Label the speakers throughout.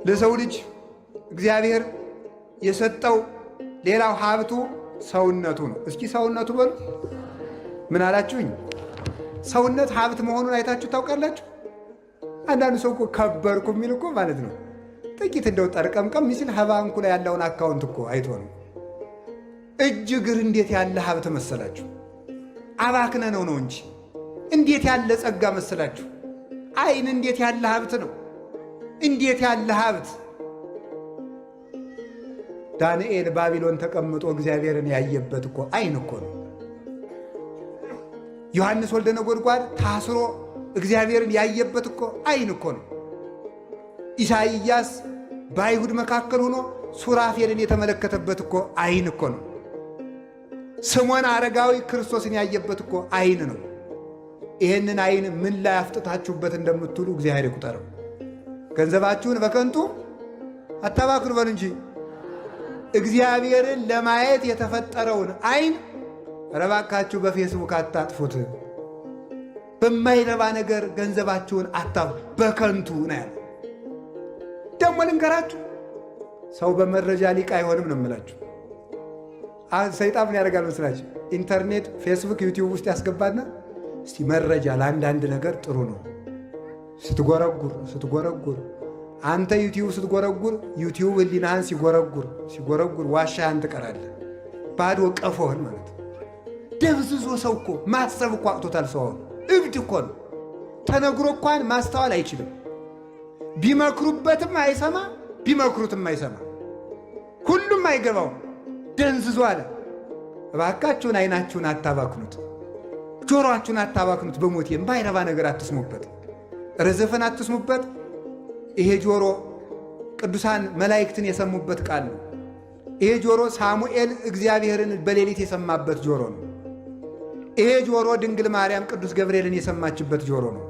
Speaker 1: ለሰው ልጅ እግዚአብሔር የሰጠው ሌላው ሀብቱ ሰውነቱ ነው። እስኪ ሰውነቱ በሉ። ምን አላችሁኝ? ሰውነት ሀብት መሆኑን አይታችሁ ታውቃላችሁ? አንዳንዱ ሰው እኮ ከበርኩ የሚል እኮ ማለት ነው ጥቂት እንደው ጠርቀምቀም ሲል ባንኩ ላይ ያለውን አካውንት እኮ አይቶ ነው። እጅ እግር እንዴት ያለ ሀብት መሰላችሁ? አባክነ ነው እንጂ እንዴት ያለ ጸጋ መሰላችሁ? አይን እንዴት ያለ ሀብት ነው! እንዴት ያለ ሀብት! ዳንኤል ባቢሎን ተቀምጦ እግዚአብሔርን ያየበት እኮ አይን እኮ ነው። ዮሐንስ ወልደ ነጎድጓድ ታስሮ እግዚአብሔርን ያየበት እኮ አይን እኮ ነው። ኢሳይያስ በአይሁድ መካከል ሆኖ ሱራፌልን የተመለከተበት እኮ አይን እኮ ነው። ስምዖን አረጋዊ ክርስቶስን ያየበት እኮ አይን ነው። ይህንን አይን ምን ላይ አፍጥታችሁበት እንደምትውሉ እግዚአብሔር ይቁጠረው። ገንዘባችሁን በከንቱ አታባክኑ በሉ እንጂ እግዚአብሔርን ለማየት የተፈጠረውን አይን ረባካችሁ በፌስቡክ አታጥፉት። በማይረባ ነገር ገንዘባችሁን በከንቱ ነው ያለ። ደግሞ ልንገራችሁ፣ ሰው በመረጃ ሊቅ አይሆንም ነው የምላችሁ። ሰይጣን ምን ያደርጋል መስላችሁ? ኢንተርኔት፣ ፌስቡክ፣ ዩቲዩብ ውስጥ ያስገባና እስቲ መረጃ ለአንዳንድ ነገር ጥሩ ነው ስትጎረጉር አንተ ዩቲዩብ ስትጎረጉር ዩቲዩብ ህሊናህን ሲጎረጉር ዋሻህን ትቀራለህ። ባዶ ቀፎህን ማለት ደብዝዞ ሰው እኮ ማሰብ እኮ አቅቶታል። ሰው እብድ እኮ ነው። ተነግሮ እንኳን ማስተዋል አይችልም። ቢመክሩበትም አይሰማ፣ ቢመክሩትም አይሰማ። ሁሉም አይገባው፣ ደንዝዞ አለ። እባካችሁን አይናችሁን አታባክኑት፣ ጆሮአችሁን አታባክኑት። በሞቴም ባይረባ ነገር አትስሙበት፣ ረዘፈን አትስሙበት። ይሄ ጆሮ ቅዱሳን መላእክትን የሰሙበት ቃል ነው። ይሄ ጆሮ ሳሙኤል እግዚአብሔርን በሌሊት የሰማበት ጆሮ ነው። ይሄ ጆሮ ድንግል ማርያም ቅዱስ ገብርኤልን የሰማችበት ጆሮ ነው።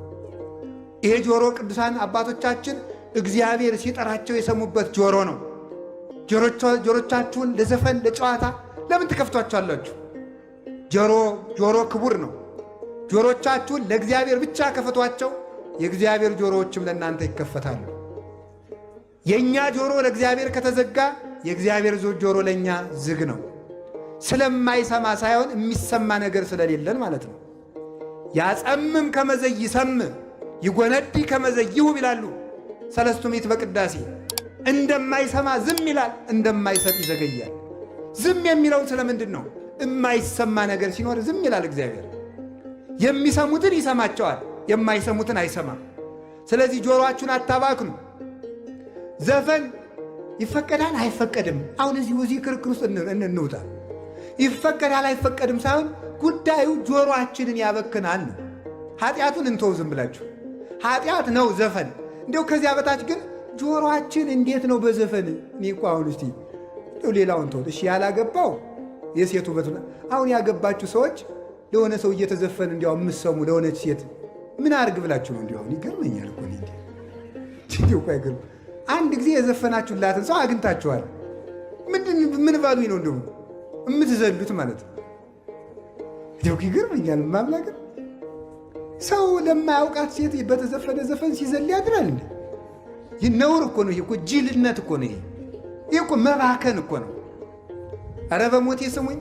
Speaker 1: ይሄ ጆሮ ቅዱሳን አባቶቻችን እግዚአብሔር ሲጠራቸው የሰሙበት ጆሮ ነው። ጆሮቻችሁን ለዘፈን ለጨዋታ ለምን ትከፍቷቸዋላችሁ? ጆሮ ክቡር ነው። ጆሮቻችሁን ለእግዚአብሔር ብቻ ከፈቷቸው፣ የእግዚአብሔር ጆሮዎችም ለእናንተ ይከፈታሉ። የእኛ ጆሮ ለእግዚአብሔር ከተዘጋ የእግዚአብሔር ጆሮ ለእኛ ዝግ ነው። ስለማይሰማ ሳይሆን የሚሰማ ነገር ስለሌለን ማለት ነው። ያጸምም ከመዘይ ይሰም ይጎነዲ ከመዘይ ይሁብ ይላሉ ሰለስቱ ምዕት በቅዳሴ። እንደማይሰማ ዝም ይላል፣ እንደማይሰጥ ይዘገያል። ዝም የሚለውን ስለምንድን ነው? የማይሰማ ነገር ሲኖር ዝም ይላል እግዚአብሔር። የሚሰሙትን ይሰማቸዋል፣ የማይሰሙትን አይሰማም። ስለዚህ ጆሮአችሁን አታባክኑ። ዘፈን ይፈቀዳል አይፈቀድም? አሁን እዚህ ክርክር ውስጥ እንውጣ። ይፈቀዳል አይፈቀድም ሳይሆን ጉዳዩ ጆሮአችንን ያበክናል ነው። ኃጢአቱን እንተው ዝም ብላችሁ። ኃጢአት ነው ዘፈን። እንዲያው ከዚያ በታች ግን ጆሮአችን እንዴት ነው በዘፈን? እኔ እኮ አሁን እስቲ ሌላውን ተው እሺ። ያላገባው የሴቱ በት አሁን ያገባችሁ ሰዎች ለሆነ ሰው እየተዘፈን እንዲያው የምትሰሙ ለሆነች ሴት ምን አርግ ብላችሁ ነው? እንዲያው ይገርመኛል እኮ እንዴ አይገርም? አንድ ጊዜ የዘፈናችሁላትን ሰው አግኝታችኋል። ምን ባሉኝ ነው እንደው የምትዘሉት ማለት ነው? እንዲያው ይገርመኛል። ማምላክ ሰው ለማያውቃት ሴት በተዘፈነ ዘፈን ሲዘል ያድራል እንዴ? ይህ ነውር እኮ ነው። ይህ እኮ ጅልነት እኮ ነው። ይህ እኮ መባከን እኮ ነው። ኧረ በሞቴ ስሙኝ።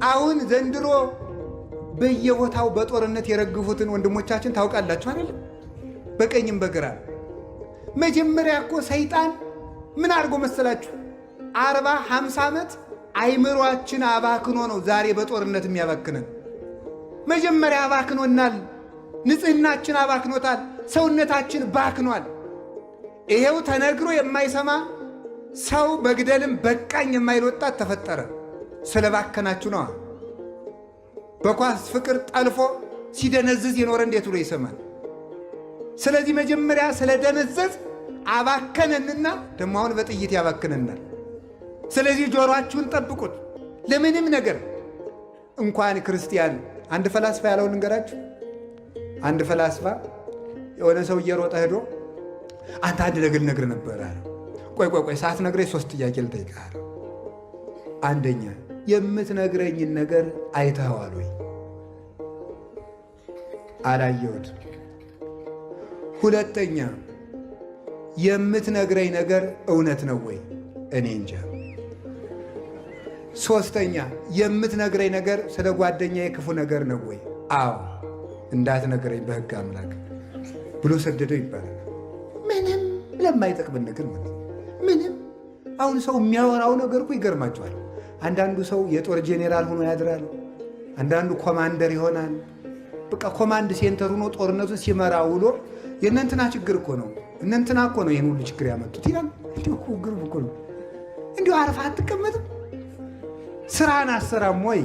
Speaker 1: አሁን ዘንድሮ በየቦታው በጦርነት የረግፉትን ወንድሞቻችን ታውቃላችሁ አይደለም? በቀኝም በግራ። መጀመሪያ እኮ ሰይጣን ምን አድርጎ መሰላችሁ? 40-50 ዓመት አይምሯችን አባክኖ ነው ዛሬ በጦርነት የሚያባክነን። መጀመሪያ አባክኖናል። ንጽህናችን አባክኖታል። ሰውነታችን ባክኗል። ይሄው ተነግሮ የማይሰማ ሰው መግደልም በቃኝ የማይል ወጣት ተፈጠረ። ስለባከናችሁ ነዋ። በኳስ ፍቅር ጠልፎ ሲደነዝዝ የኖረ እንዴት ብሎ ይሰማል? ስለዚህ መጀመሪያ ስለደነዘዝ አባከነንና ደግሞ አሁን በጥይት ያባክነናል። ስለዚህ ጆሮአችሁን ጠብቁት ለምንም ነገር። እንኳን ክርስቲያን አንድ ፈላስፋ ያለውን እንገራችሁ። አንድ ፈላስፋ የሆነ ሰው እየሮጠ ሄዶ አንተ አንድ ነገር ልነግርህ ነበር አለ። ቆይ ሳትነግረኝ 3 ጥያቄ ልጠይቅህ አለ። አንደኛ የምትነግረኝን ነገር አይተኸዋል ወይ? አላየሁትም። ሁለተኛ የምትነግረኝ ነገር እውነት ነው ወይ? እኔ እንጃ። ሶስተኛ የምትነግረኝ ነገር ስለ ጓደኛዬ ክፉ ነገር ነው ወይ? አዎ እንዳትነግረኝ በሕግ አምላክ ብሎ ሰደደው ይባላል። ምንም ለማይጠቅምን ነገር ምንም። አሁን ሰው የሚያወራው ነገር እኮ ይገርማቸዋል። አንዳንዱ ሰው የጦር ጄኔራል ሆኖ ያድራል። አንዳንዱ ኮማንደር ይሆናል። በቃ ኮማንድ ሴንተር ሆኖ ጦርነቱን ሲመራ ውሎ የእነንትና ችግር እኮ ነው እነንትና እኮ ነው ይህን ሁሉ ችግር ያመጡት ይላል። እንዲሁ ግርም እኮ ነው። እንዲሁ አርፋ አትቀመጥም? ስራን አሰራም ወይ?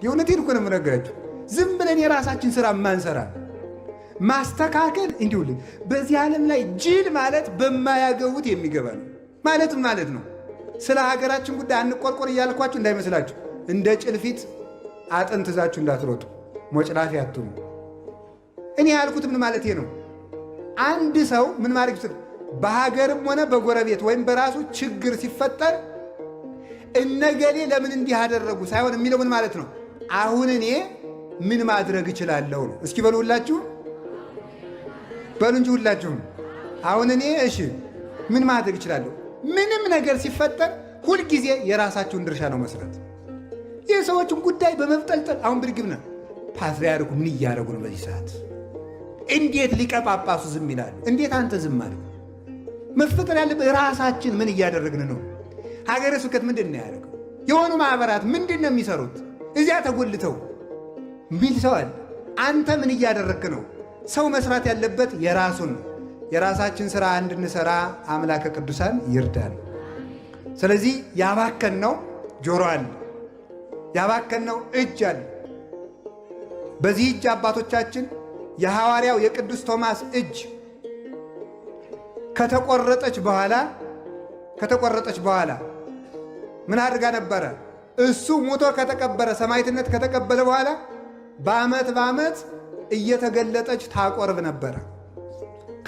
Speaker 1: የእውነቴን እኮ ነው የምነግራችሁ። ዝም ብለን የራሳችን ስራ ማንሰራ ማስተካከል እንዲሁ በዚህ ዓለም ላይ ጅል ማለት በማያገቡት የሚገባ ነው ማለት ነው። ስለ ሀገራችን ጉዳይ አንቆርቆር እያልኳችሁ እንዳይመስላችሁ። እንደ ጭልፊት አጥንት ይዛችሁ እንዳትሮጡ፣ ሞጭላፊ አትሁኑ። እኔ ያልኩት ምን ማለት ነው? አንድ ሰው ምን ማድረግ ይችላል? በሀገርም ሆነ በጎረቤት ወይም በራሱ ችግር ሲፈጠር እነገሌ ለምን እንዲህ አደረጉ ሳይሆን የሚለው ምን ማለት ነው? አሁን እኔ ምን ማድረግ እችላለሁ ነው። እስኪ በሉ ሁላችሁ በሉ እንጂ ሁላችሁም አሁን እኔ እሺ ምን ማድረግ እችላለሁ? ምንም ነገር ሲፈጠር ሁልጊዜ የራሳችሁን ድርሻ ነው መስራት። የሰዎችን ጉዳይ በመብጠልጠል አሁን ብድግብና ፓትርያርኩ ምን እያደረጉ ነው በዚህ ሰዓት? እንዴት ሊቀ ጳጳሱ ዝም ይላሉ? እንዴት አንተ ዝም አለ? መፈጠር ያለበት ራሳችን ምን እያደረግን ነው? ሀገረ ስብከት ምንድን ነው ያደረገው? የሆኑ ማኅበራት ምንድን ነው የሚሰሩት? እዚያ ተጎልተው ሚል ሰው አለ። አንተ ምን እያደረግክ ነው? ሰው መስራት ያለበት የራሱን የራሳችን ሥራ እንድንሠራ አምላከ ቅዱሳን ይርዳል። ስለዚህ ያባከነው ጆሮ አለ፣ ያባከነው እጅ አለ። በዚህ እጅ አባቶቻችን የሐዋርያው የቅዱስ ቶማስ እጅ ከተቆረጠች በኋላ ምን አድርጋ ነበረ? እሱ ሞቶ ከተቀበረ ሰማዕትነት ከተቀበለ በኋላ በዓመት እየተገለጠች ታቆርብ ነበረ።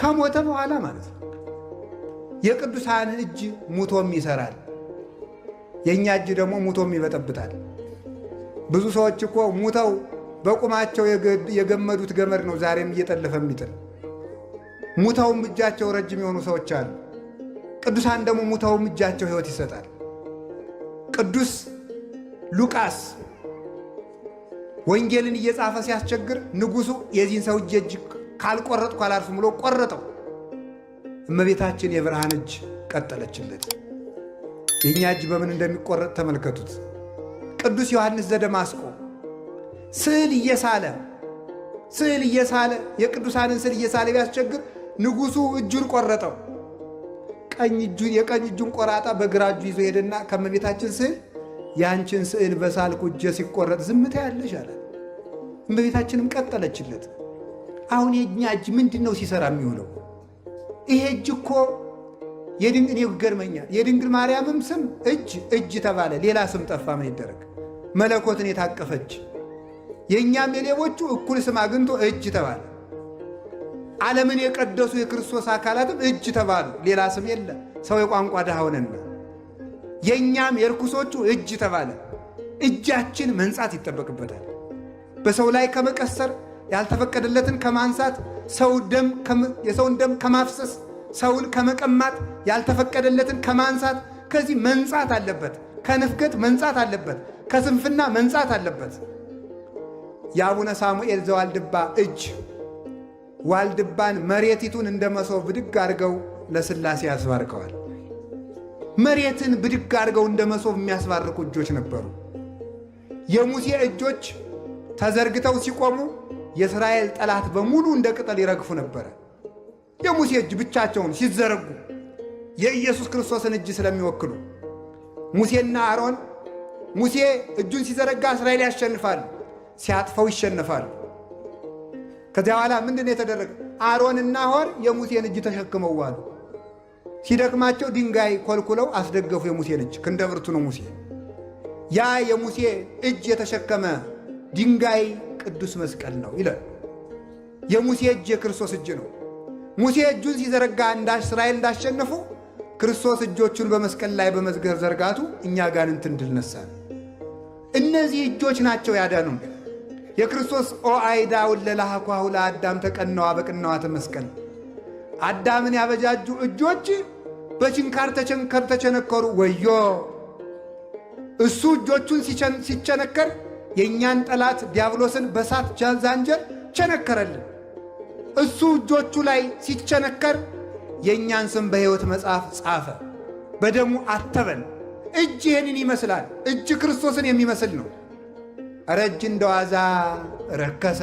Speaker 1: ከሞተ በኋላ ማለት ነው። የቅዱሳን እጅ ሙቶም ይሰራል፣ የእኛ እጅ ደግሞ ሙቶም ይበጠብጣል። ብዙ ሰዎች እኮ ሙተው በቁማቸው የገመዱት ገመድ ነው ዛሬም እየጠለፈ የሚጥል። ሙተውም እጃቸው ረጅም የሆኑ ሰዎች አሉ። ቅዱሳን ደግሞ ሙተውም እጃቸው ሕይወት ይሰጣል። ቅዱስ ሉቃስ ወንጌልን እየጻፈ ሲያስቸግር ንጉሡ የዚህን ሰው እጅ ካልቆረጥኩ አላልፍም ብሎ ቆረጠው። እመቤታችን የብርሃን እጅ ቀጠለችለት። የእኛ እጅ በምን እንደሚቆረጥ ተመልከቱት። ቅዱስ ዮሐንስ ዘደማስቆ ስዕል እየሳለ የቅዱሳንን ስዕል እየሳለ ቢያስቸግር ንጉሡ እጁን ቆረጠው። የቀኝ እጁን ቆራጣ በግራ እጁ ይዞ ሄደና ከእመቤታችን ስዕል ያንቺን ስዕል በሳልኩ እጄ ሲቆረጥ ዝምታ ያለሽ አለ። እመቤታችንም ቀጠለችለት። አሁን የእኛ እጅ ምንድን ነው ሲሰራ የሚሆነው? ይሄ እጅ እኮ እኔ ይገርመኛል። የድንግል ማርያምም ስም እጅ ተባለ፣ ሌላ ስም ጠፋ። ምን ይደረግ? መለኮትን የታቀፈች የእኛም የሌቦቹ እኩል ስም አግኝቶ እጅ ተባለ። ዓለምን የቀደሱ የክርስቶስ አካላትም እጅ ተባሉ፣ ሌላ ስም የለ። ሰው የቋንቋ ድሃ ሆነና የእኛም የርኩሶቹ እጅ ተባለ። እጃችን መንጻት ይጠበቅበታል። በሰው ላይ ከመቀሰር፣ ያልተፈቀደለትን ከማንሳት፣ የሰውን ደም ከማፍሰስ፣ ሰውን ከመቀማት፣ ያልተፈቀደለትን ከማንሳት ከዚህ መንጻት አለበት። ከንፍገት መንጻት አለበት። ከስንፍና መንጻት አለበት። የአቡነ ሳሙኤል ዘዋልድባ እጅ ዋልድባን መሬቲቱን እንደ መሶብ ብድግ አድርገው ለሥላሴ ያስባርከዋል። መሬትን ብድግ አድርገው እንደ መሶብ የሚያስባርኩ እጆች ነበሩ። የሙሴ እጆች ተዘርግተው ሲቆሙ የእስራኤል ጠላት በሙሉ እንደ ቅጠል ይረግፉ ነበረ። የሙሴ እጅ ብቻቸውን ሲዘረጉ የኢየሱስ ክርስቶስን እጅ ስለሚወክሉ ሙሴና አሮን ሙሴ እጁን ሲዘረጋ እስራኤል ያሸንፋሉ፣ ሲያጥፈው ይሸነፋሉ። ከዚያ በኋላ ምንድን ነው የተደረገ? አሮንና ሆር የሙሴን እጅ ተሸክመው ዋሉ። ሲደክማቸው ድንጋይ ኮልኩለው አስደገፉ የሙሴን እጅ። ክንደ ብርቱ ነው ሙሴ። ያ የሙሴ እጅ የተሸከመ ድንጋይ ቅዱስ መስቀል ነው ይላል። የሙሴ እጅ የክርስቶስ እጅ ነው። ሙሴ እጁን ሲዘረጋ እስራኤል እንዳሸነፉ ክርስቶስ እጆቹን በመስቀል ላይ በመዝገር ዘርጋቱ እኛ አጋንንትን ድል ነሳን። እነዚህ እጆች ናቸው ያዳኑ። የክርስቶስ ኦ አይዳ ወለላሃኳሁ ለአዳም ተቀነዋ በቅነዋተ መስቀል አዳምን ያበጃጁ እጆች በችንካር ተቸነከሩ። ወዮ! እሱ እጆቹን ሲቸነከር የእኛን ጠላት ዲያብሎስን በሳት ዛንጀር ቸነከረልን። እሱ እጆቹ ላይ ሲቸነከር የእኛን ስም በሕይወት መጽሐፍ ጻፈ፣ በደሙ አተበን። እጅ ይህንን ይመስላል። እጅ ክርስቶስን የሚመስል ነው። ኧረ እጅ እንደ ዋዛ ረከሰ።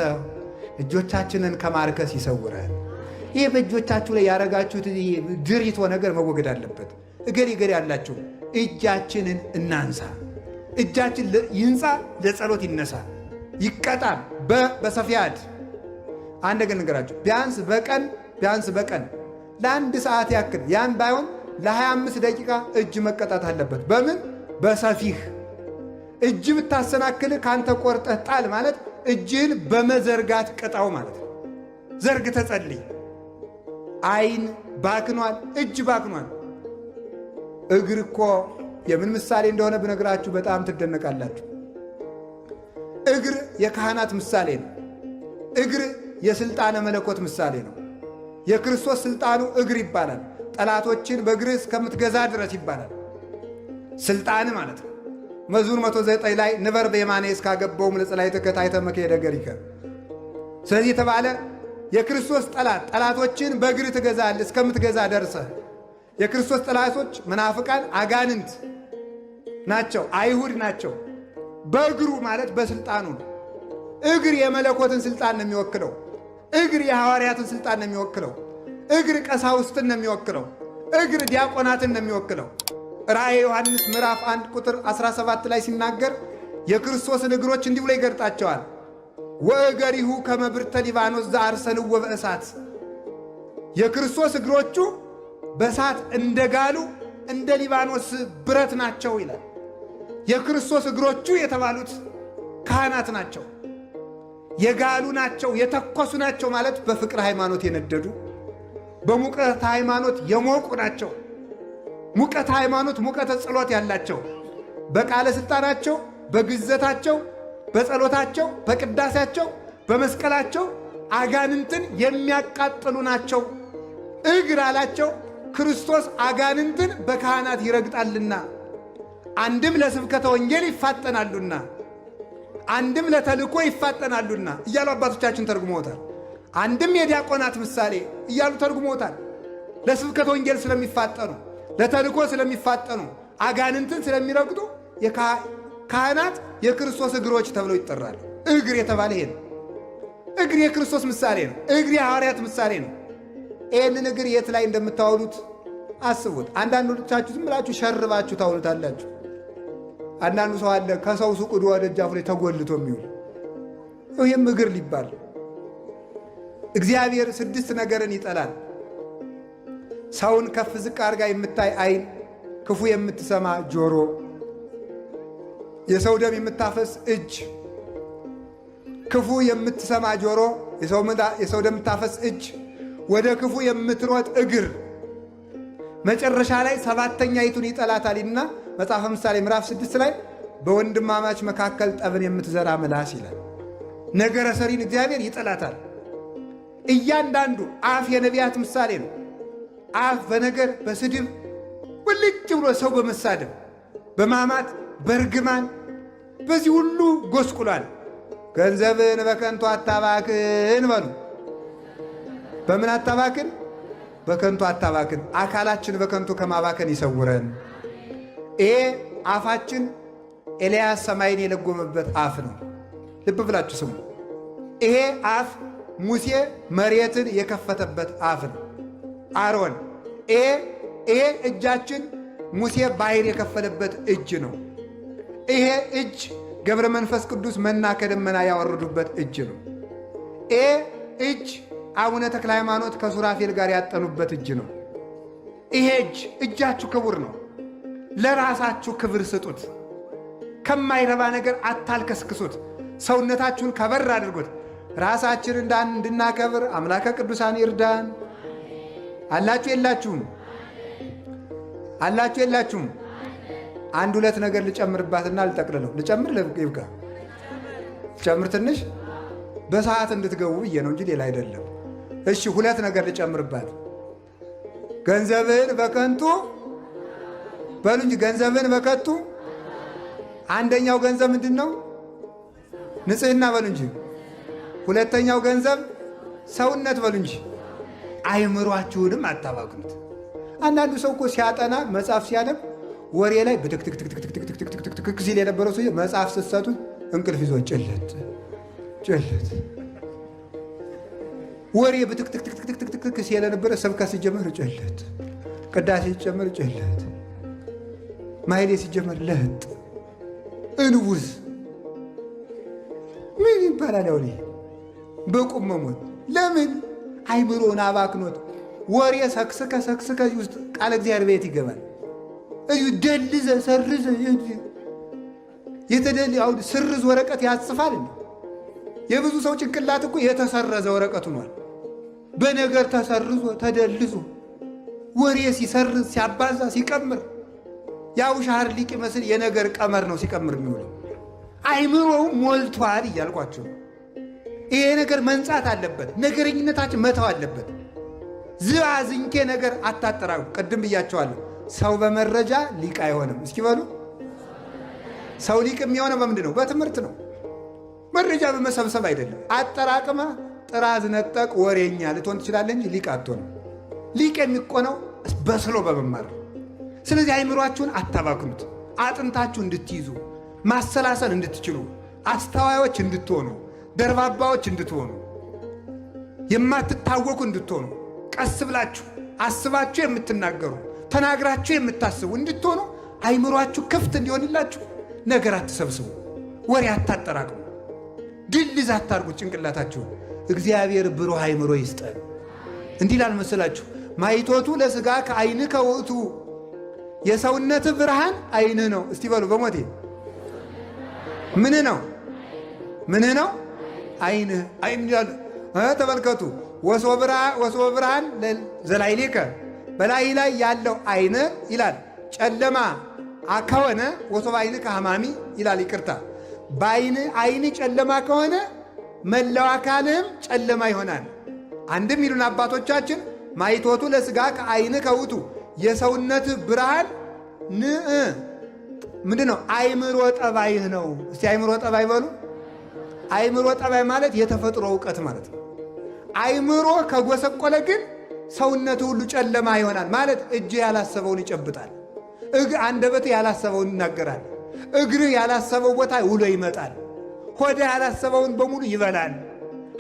Speaker 1: እጆቻችንን ከማርከስ ይሰውረን። ይህ በእጆቻችሁ ላይ ያረጋችሁት ድሪቶ ነገር መወገድ አለበት። እገሌ ያላችሁ እጃችንን እናንሳ። እጃችን ይንጻ፣ ለጸሎት ይነሳ፣ ይቀጣም። በሰፊያድ አንድ ነገር ንገራችሁ። ቢያንስ በቀን ለአንድ ሰዓት ያክል ያን ባይሆን ለ25 ደቂቃ እጅ መቀጣት አለበት። በምን? በሰፊህ። እጅ ብታሰናክል ካንተ ቆርጠህ ጣል ማለት እጅህን በመዘርጋት ቅጣው ማለት ነው። ዘርግ ተጸልይ። አይን ባክኗል፣ እጅ ባክኗል። እግር እኮ የምን ምሳሌ እንደሆነ ብነግራችሁ በጣም ትደነቃላችሁ። እግር የካህናት ምሳሌ ነው። እግር የሥልጣነ መለኮት ምሳሌ ነው። የክርስቶስ ሥልጣኑ እግር ይባላል። ጠላቶችን በእግር እስከምትገዛ ድረስ ይባላል። ሥልጣን ማለት ነው። መዝሙር 109 ላይ ንበር በየማኔ እስካገባውም ለጸላእትከ ታሕተ መክየደ እገሪከ። ስለዚህ የተባለ የክርስቶስ ጠላቶችን በእግር ትገዛለህ፣ እስከምትገዛ ደርሰህ። የክርስቶስ ጠላቶች መናፍቃን አጋንንት ናቸው፣ አይሁድ ናቸው። በእግሩ ማለት በሥልጣኑ ነው። እግር የመለኮትን ሥልጣን ነው የሚወክለው። እግር የሐዋርያትን ሥልጣን ነው የሚወክለው። እግር ቀሳውስትን ነው የሚወክለው። እግር ዲያቆናትን ነው የሚወክለው። ራእየ ዮሐንስ ምዕራፍ 1 ቁጥር 17 ላይ ሲናገር የክርስቶስን እግሮች እንዲህ ብሎ ይገልጣቸዋል። ወእገሪሁ ከመ ብርተ ሊባኖስ ዘአርሰንዎ በእሳት። የክርስቶስ እግሮቹ በእሳት እንደጋሉ እንደ ሊባኖስ ብረት ናቸው ይላል። የክርስቶስ እግሮቹ የተባሉት ካህናት ናቸው። የጋሉ ናቸው፣ የተኮሱ ናቸው ማለት በፍቅር ሃይማኖት የነደዱ በሙቀት ሃይማኖት የሞቁ ናቸው። ሙቀት ሃይማኖት፣ ሙቀተ ጸሎት ያላቸው በቃለ ሥልጣናቸው፣ በግዘታቸው፣ በጸሎታቸው፣ በቅዳሴያቸው፣ በመስቀላቸው አጋንንትን የሚያቃጥሉ ናቸው። እግር አላቸው ክርስቶስ አጋንንትን በካህናት ይረግጣልና፣ አንድም ለስብከተ ወንጌል ይፋጠናሉና፣ አንድም ለተልእኮ ይፋጠናሉና እያሉ አባቶቻችን ተርጉመውታል። አንድም የዲያቆናት ምሳሌ እያሉ ተርጉመውታል። ለስብከተ ወንጌል ስለሚፋጠኑ፣ ለተልእኮ ስለሚፋጠኑ፣ አጋንንትን ስለሚረግጡ ካህናት የክርስቶስ እግሮች ተብለው ይጠራሉ። እግር የተባለ ይሄ ነው። እግር የክርስቶስ ምሳሌ ነው። እግር የሐዋርያት ምሳሌ ነው። ይህንን እግር የት ላይ እንደምታውሉት አስቡት። አንዳንዶቻችሁ ዝም ብላችሁ ሸርባችሁ ታውሉታላችሁ። አንዳንዱ ሰው አለ ከሰው ሱቅ ዶ ደጃፉ ላይ ተጎልቶ የሚውል ይህም እግር ሊባል። እግዚአብሔር 6 ነገርን ይጠላል። ሰውን ከፍ ዝቅ አድርጋ የምታይ ዓይን፣ ክፉ የምትሰማ ጆሮ፣ የሰው ደም የምታፈስ እጅ። ክፉ የምትሰማ ጆሮ፣ የሰው ደም የምታፈስ እጅ፣ ወደ ክፉ የምትሮጥ እግር፣ መጨረሻ ላይ 7ተኛይቱን ይጠላታልና መጽሐፈ ምሳሌ ምዕራፍ 6 ላይ በወንድማማች መካከል ጠብን የምትዘራ ምላስ ይላል። ነገረ ሰሪን እግዚአብሔር ይጠላታል። እያንዳንዱ አፍ የነቢያት ምሳሌ ነው። አፍ በነገር በስድብ ውልጭ ብሎ ሰው በመሳደብ በማማት በርግማን በዚህ ሁሉ ጎስቁሏል። ገንዘብን በከንቱ አታባክን በሉ። በምን አታባክን? በከንቱ አታባክን። አካላችን በከንቱ ከማባከን ይሰውረን። ይሄ አፋችን ኤልያስ ሰማይን የለጎመበት አፍ ነው። ልብ ብላችሁ ስሙ። ይሄ አፍ ሙሴ መሬትን የከፈተበት አፍ ነው። አሮን ይሄ እጃችን ሙሴ ባሕር የከፈለበት እጅ ነው። ይሄ እጅ ገብረ መንፈስ ቅዱስ መና ከደመና ያወረዱበት እጅ ነው። ይሄ እጅ አቡነ ተክለ ሃይማኖት ከሱራፌል ጋር ያጠኑበት እጅ ነው። ይሄ እጃችሁ ክቡር ነው። ለራሳችሁ ክብር ስጡት። ከማይረባ ነገር አታልከስክሱት። ሰውነታችሁን ከበር አድርጉት። ራሳችን እንድናከብር አምላከ ቅዱሳን ይርዳን። አላችሁ የላችሁም? አላችሁ የላችሁም? አንድ ሁለት ነገር ልጨምርባትና ልጠቅልለው። ልጨምር ይብቃ። ልጨምር ትንሽ በሰዓት እንድትገቡ ብዬ ነው እንጂ ሌላ አይደለም። እሺ ሁለት ነገር ልጨምርባት። ገንዘብህን በከንቱ በሉ እንጂ ገንዘብህን በከንቱ። አንደኛው ገንዘብ ምንድን ነው? ንጽህና በሉ እንጂ። ሁለተኛው ገንዘብ ሰውነት በሉ እንጂ። አይምሯችሁንም አታባክኑት። አንዳንዱ ሰው እኮ ሲያጠና መጽሐፍ ሲያነብ ወሬ ላይ ብትክትክትክትክትክትክትክ ሲል የነበረው ሰው መጽሐፍ ስትሰጡት እንቅልፍ ይዞ ጭለት ጭለት ወሬ ብትክትክትክትክትክ ሲል የነበረ ስብከት ሲጀመር ጭለት፣ ቅዳሴ ሲጀመር ጭለት፣ ማህሌ ሲጀመር ለጥ እንውዝ ምን ይባላል? ያው በቁም መሞት። ለምን? አይምሮን አባክኖት ወሬ ሰክስከ ውስጥ ቃለ እግዚአብሔር ቤት ይገባል። እዩ ደልዘ ሰርዘ አሁን ስርዝ ወረቀት ያጽፋል። የብዙ ሰው ጭንቅላት እኮ የተሰረዘ ወረቀት ሆኗል። በነገር ተሰርዞ ተደልዞ ወሬ ሲሰርዝ ሲያባዛ ሲቀምር ያው ሻር ሊቅ ይመስል የነገር ቀመር ነው ሲቀምር የሚውለው። አይምሮው ሞልቷል እያልኳቸው። ይሄ ነገር መንጻት አለበት። ነገረኝነታችን መተው አለበት። ዝባዝንኬ ነገር አታጠራቁ። ቅድም ብያቸዋለሁ። ሰው በመረጃ ሊቅ አይሆንም። እስኪ በሉ። ሰው ሊቅ የሚሆነው በምንድን ነው? በትምህርት ነው። መረጃ በመሰብሰብ አይደለም። አጠራቅመ ጥራዝ ነጠቅ ወሬኛ ልትሆን ትችላለህ እንጂ ሊቅ አትሆንም። ሊቅ የሚቆነው በስሎ በመማር። ስለዚህ አይምሯችሁን አታባክኑት። አጥንታችሁ እንድትይዙ፣ ማሰላሰል እንድትችሉ፣ አስተዋዮች እንድትሆኑ፣ ደርባባዎች እንድትሆኑ፣ የማትታወቁ እንድትሆኑ፣ ቀስ ብላችሁ አስባችሁ የምትናገሩ ተናግራችሁ የምታስቡ እንድትሆኑ አይምሯችሁ ክፍት እንዲሆንላችሁ ነገር አትሰብስቡ፣ ወሬ አታጠራቅሙ፣ ድልዝ አታርጉት ጭንቅላታችሁ። እግዚአብሔር ብሩህ አይምሮ ይስጠን። እንዲህ ይላል መሰላችሁ፣ ማይቶቱ ለሥጋ ከአይን ከውእቱ፣ የሰውነት ብርሃን አይንህ ነው። እስቲ በሉ በሞቴ ምንህ ነው? ምንህ ነው? አይንህ። አይን ይላል። ተመልከቱ። ወሶበ ብርሃን ዘላዕሌከ፣ በላይ ላይ ያለው አይን ይላል ጨለማ ከሆነ ወሶበ ዓይንከ ሐማሚ ይላል። ይቅርታ፣ አይን ጨለማ ከሆነ መላው አካልህም ጨለማ ይሆናል። አንድም ይሉን አባቶቻችን ማይቶቱ ለሥጋ ከአይን ከውቱ፣ የሰውነት ብርሃን ምንድን ነው? አይምሮ ጠባይህ ነው። እስቲ አይምሮ ጠባይ በሉ። አይምሮ ጠባይ ማለት የተፈጥሮ እውቀት ማለት ነው። አይምሮ ከጎሰቆለ ግን ሰውነት ሁሉ ጨለማ ይሆናል ማለት። እጅ ያላሰበውን ይጨብጣል፣ አንደበት ያላሰበውን ይናገራል፣ እግር ያላሰበው ቦታ ውሎ ይመጣል፣ ሆደ ያላሰበውን በሙሉ ይበላል።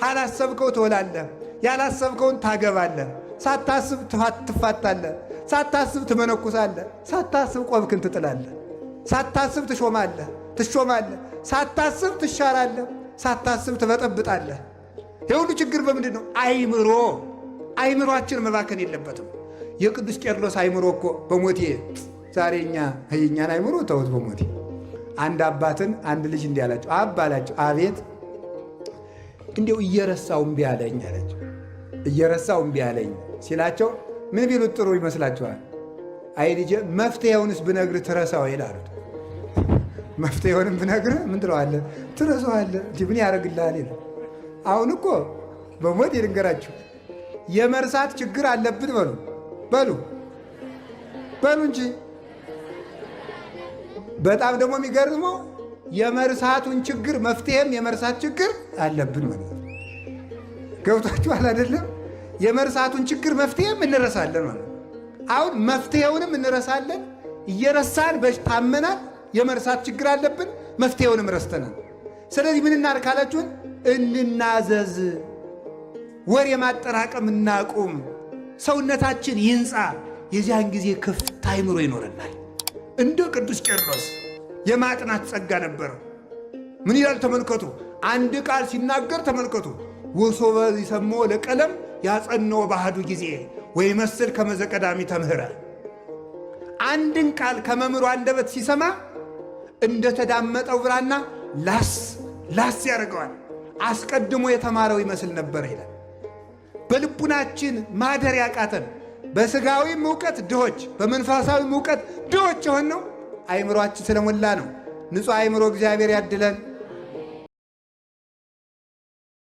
Speaker 1: ያላሰብከው ትወላለህ፣ ያላሰብከውን ታገባለህ፣ ሳታስብ ትፋታለህ፣ ሳታስብ ትመነኩሳለህ፣ ሳታስብ ቆብክን ትጥላለህ፣ ሳታስብ ትሾማለህ፣ ሳታስብ ትሻራለህ፣ ሳታስብ ትበጠብጣለህ። የሁሉ ችግር በምንድን ነው? አይምሮ። አይምሮአችን መባከን የለበትም። የቅዱስ ቄርሎስ አይምሮ እኮ በሞቴ ዛሬ የእኛን አይምሮ ተውት። በሞቴ አንድ አባትን አንድ ልጅ እንዲህ አላቸው። አባ አላቸው፣ አቤት። እንዲው እየረሳው እምቢ አለኝ አላቸው። እየረሳው እምቢ አለኝ ሲላቸው ምን ቢሉት ጥሩ ይመስላችኋል? አይ ልጄ መፍትሄውንስ ብነግርህ ትረሳው ይላሉት። መፍትሄውንም ብነግርህ ምን ትለዋለህ? ትረሳዋለህ። ምን ያደርግልሃል ይላል። አሁን እኮ በሞት ልንገራችሁ፣ የመርሳት ችግር አለብን በሉ እንጂ። በጣም ደግሞ የሚገርመው የመርሳቱን ችግር መፍትሄም የመርሳት ችግር አለብን ማለት ነው። ገብቷችኋል አይደለም? የመርሳቱን ችግር መፍትሄም እንረሳለን ማለት ነው። አሁን መፍትሄውንም እንረሳለን። እየረሳን ታመናል። የመርሳት ችግር አለብን፣ መፍትሄውንም ረስተናል። ስለዚህ ምን እናድርግ ካላችሁን፣ እንናዘዝ፣ ወሬ ማጠራቀም እናቁም፣ ሰውነታችን ይንጻ። የዚያን ጊዜ ክፍት አይምሮ ይኖረናል። እንደ ቅዱስ ቄርሎስ የማጥናት ጸጋ ነበረው። ምን ይላል ተመልከቱ። አንድ ቃል ሲናገር ተመልከቱ። ወሶበ ይሰሞ ለቀለም ያጸነው ባህዱ ጊዜ ወይ መስል ከመዘቀዳሚ ተምህረ። አንድን ቃል ከመምህሩ አንደበት ሲሰማ እንደተዳመጠው ብራና ላስ ያደርገዋል። አስቀድሞ የተማረው ይመስል ነበር ይላል። በልቡናችን ማደር ያቃተን፣ በሥጋዊም ዕውቀት ድሆች፣ በመንፈሳዊም ዕውቀት ድሆች የሆነው አይምሮአችን ስለሞላ ነው። ንጹሕ አይምሮ እግዚአብሔር ያድለን።